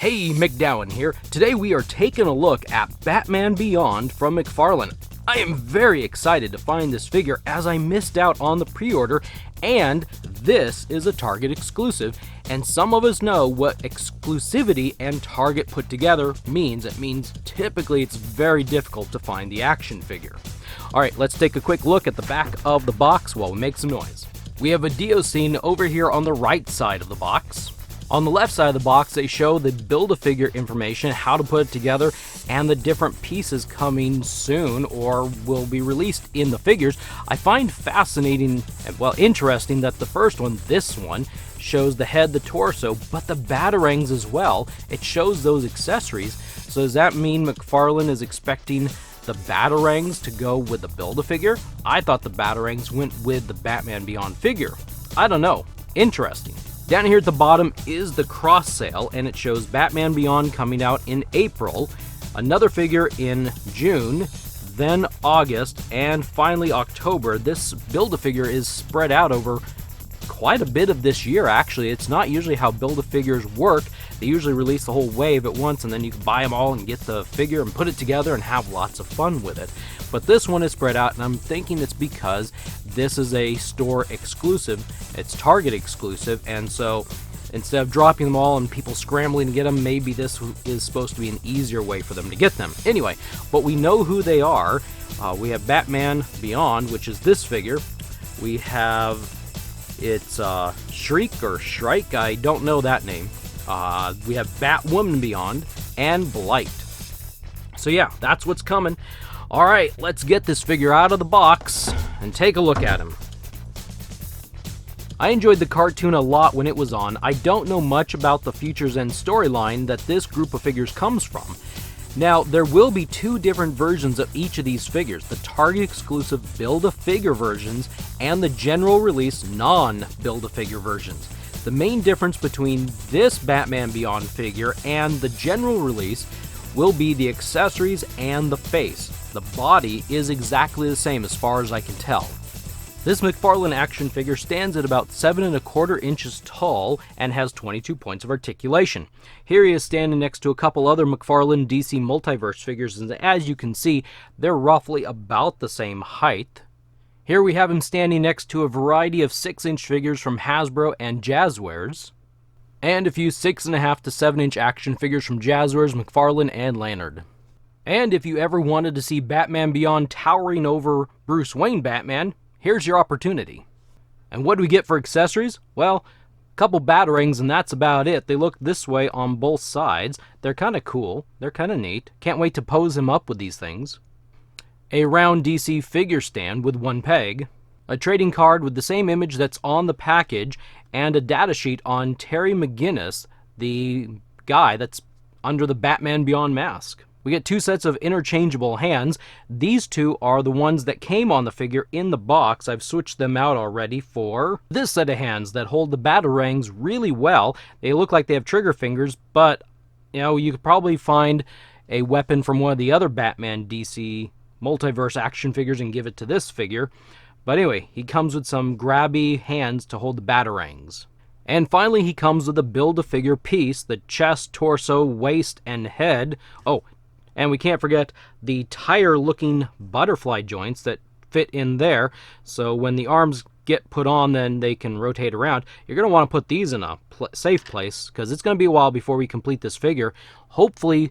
Hey, MacDowin here. Today we are taking a look at Batman Beyond from McFarlane. I am very excited to find this figure as I missed out on the pre-order, and this is a Target exclusive, and some of us know what exclusivity and Target put together means. It means typically it's very difficult to find the action figure. Alright, let's take a quick look at the back of the box while we make some noise. We have a Dio scene over here on the right side of the box. On the left side of the box, they show the Build-A-Figure information, how to put it together, and the different pieces coming soon or will be released in the figures. I find fascinating, well, interesting that the first one, this one, shows the head, the torso, but the batarangs as well. It shows those accessories. So does that mean McFarlane is expecting the batarangs to go with the Build-A-Figure? I thought the batarangs went with the Batman Beyond figure. I don't know. Interesting. Down here at the bottom is the cross sale, and it shows Batman Beyond coming out in April, another figure in June, then August, and finally October. This Build-A-Figure is spread out over quite a bit of this year, actually. It's not usually how Build-A-Figures work. They usually release the whole wave at once, and then you can buy them all and get the figure and put it together and have lots of fun with it. But this one is spread out, and I'm thinking it's because this is a store exclusive. It's Target exclusive, and so instead of dropping them all and people scrambling to get them, maybe this is supposed to be an easier way for them to get them. Anyway, but we know who they are. We have Batman Beyond, which is this figure. We have, it's Shriek or Shrike, I don't know that name. We have Batwoman Beyond and Blight. So yeah, that's what's coming. Alright, let's get this figure out of the box and take a look at him. I enjoyed the cartoon a lot when it was on. I don't know much about the Futures End storyline that this group of figures comes from. Now, there will be two different versions of each of these figures, the Target exclusive Build-A-Figure versions and the general release non-Build-A-Figure versions. The main difference between this Batman Beyond figure and the general release will be the accessories and the face. The body is exactly the same as far as I can tell. This McFarlane action figure stands at about 7¼ inches tall and has 22 points of articulation. Here he is standing next to a couple other McFarlane DC Multiverse figures, and as you can see, they're roughly about the same height. Here we have him standing next to a variety of 6-inch figures from Hasbro and Jazzwares, and a few 6.5 to 7-inch action figures from Jazzwares, McFarlane, and Lannard. And if you ever wanted to see Batman Beyond towering over Bruce Wayne Batman, here's your opportunity. And what do we get for accessories? Well, a couple batarangs and that's about it. They look this way on both sides. They're kind of cool. They're kind of neat. Can't wait to pose him up with these things. A round DC figure stand with one peg. A trading card with the same image that's on the package, and a data sheet on Terry McGinnis, the guy that's under the Batman Beyond mask. We get two sets of interchangeable hands. These two are the ones that came on the figure in the box. I've switched them out already for this set of hands that hold the batarangs really well. They look like they have trigger fingers, but you know, you could probably find a weapon from one of the other Batman DC Multiverse action figures and give it to this figure. But anyway, he comes with some grabby hands to hold the batarangs. And finally, he comes with a Build-A-Figure piece, the chest, torso, waist, and head. Oh, and we can't forget the tire-looking butterfly joints that fit in there. So when the arms get put on, then they can rotate around. You're going to want to put these in a safe place, because it's going to be a while before we complete this figure. Hopefully,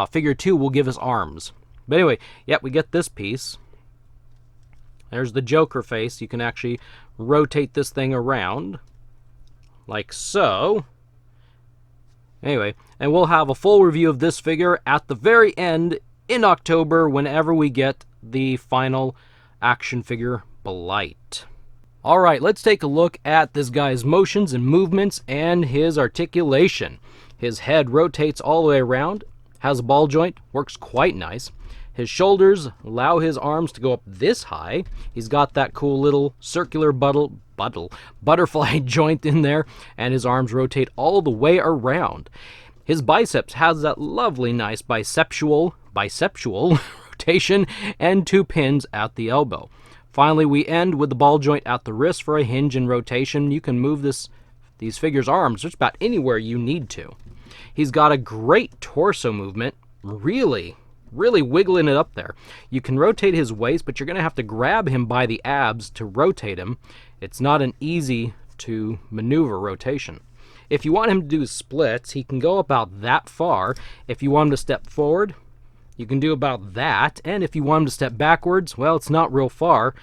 figure 2 will give us arms. But anyway, yeah, we get this piece. There's the Joker face. You can actually rotate this thing around, like so. Anyway, and we'll have a full review of this figure at the very end in October whenever we get the final action figure Blight. Alright, let's take a look at this guy's motions and movements and his articulation. His head rotates all the way around, has a ball joint, works quite nice. His shoulders allow his arms to go up this high. He's got that cool little circular butterfly joint in there, and his arms rotate all the way around. His biceps has that lovely nice biceptual rotation and 2 pins at the elbow. Finally, we end with the ball joint at the wrist for a hinge and rotation. You can move these figures' arms just about anywhere you need to. He's got a great torso movement, really wiggling it up there. You can rotate his waist, but you're going to have to grab him by the abs to rotate him. It's not an easy to maneuver rotation. If you want him to do splits, he can go about that far. If you want him to step forward, you can do about that. And if you want him to step backwards, well, it's not real far.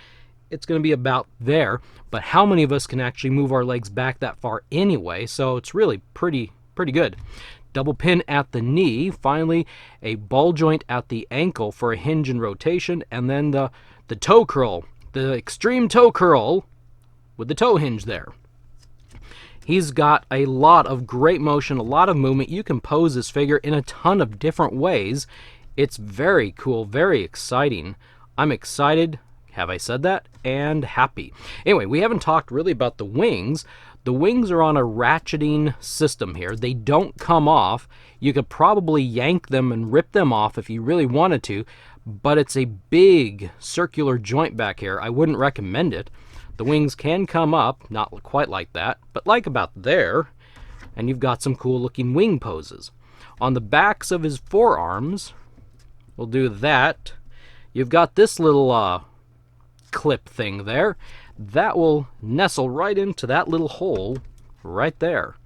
It's going to be about there. But how many of us can actually move our legs back that far anyway? So it's really pretty good. Double pin at the knee. Finally, a ball joint at the ankle for a hinge and rotation. And then the toe curl, the extreme toe curl with the toe hinge there. He's got a lot of great motion, a lot of movement. You can pose this figure in a ton of different ways. It's very cool, very exciting. I'm excited, have I said that? And happy. Anyway, we haven't talked really about the wings. The wings are on a ratcheting system here. They don't come off. You could probably yank them and rip them off if you really wanted to, but it's a big circular joint back here. I wouldn't recommend it. The wings can come up, not quite like that, but like about there, and you've got some cool looking wing poses. On the backs of his forearms, we'll do that. You've got this little clip thing there. That will nestle right into that little hole right there.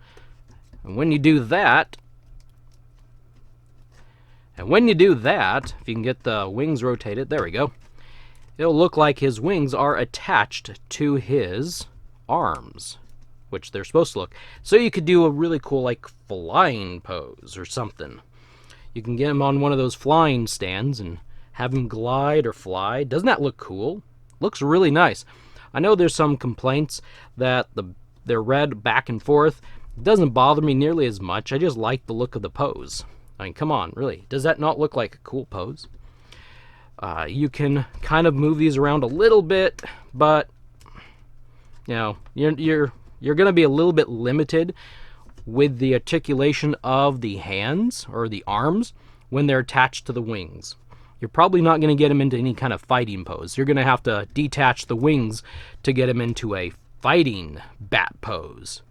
And when you do that, if you can get the wings rotated, there we go. It'll look like his wings are attached to his arms, which they're supposed to look. So you could do a really cool, like, flying pose or something. You can get him on one of those flying stands and have him glide or fly. Doesn't that look cool? Looks really nice. I know there's some complaints that they're read back and forth. It doesn't bother me nearly as much. I just like the look of the pose. I mean, come on, really. Does that not look like a cool pose? You can kind of move these around a little bit, but you know, you're going to be a little bit limited with the articulation of the hands or the arms when they're attached to the wings. You're probably not going to get them into any kind of fighting pose. You're going to have to detach the wings to get them into a fighting bat pose.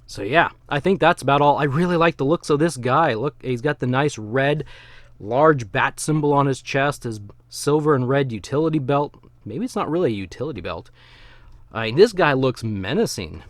So yeah, I think that's about all. I really like the looks of this guy. Look, he's got the nice red large bat symbol on his chest, his silver and red utility belt. Maybe it's not really a utility belt. I mean, this guy looks menacing.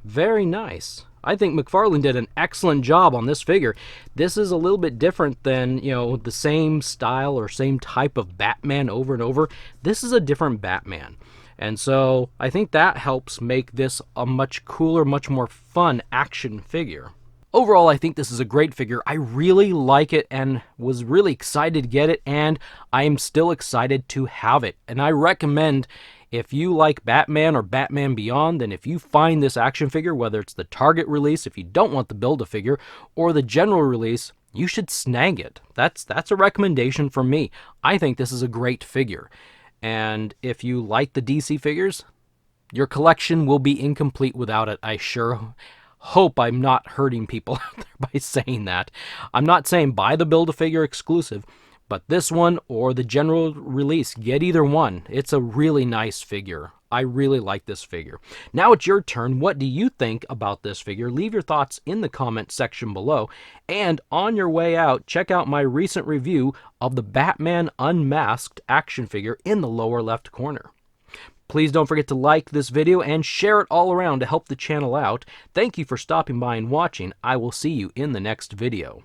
Very nice. I think McFarlane did an excellent job on this figure. This is a little bit different than, you know, the same style or same type of Batman over and over. This is a different Batman. And so I think that helps make this a much cooler, much more fun action figure. Overall, I think this is a great figure. I really like it and was really excited to get it, and I am still excited to have it. And I recommend, if you like Batman or Batman Beyond, and if you find this action figure, whether it's the Target release, if you don't want the Build-A-Figure, or the general release, you should snag it. That's a recommendation from me. I think this is a great figure. And if you like the DC figures, your collection will be incomplete without it. I sure hope I'm not hurting people out there by saying that. I'm not saying buy the Build-A-Figure exclusive, but this one or the general release, get either one. It's a really nice figure. I really like this figure. Now it's your turn. What do you think about this figure? Leave your thoughts in the comment section below. And on your way out, check out my recent review of the Batman Unmasked action figure in the lower left corner. Please don't forget to like this video and share it all around to help the channel out. Thank you for stopping by and watching. I will see you in the next video.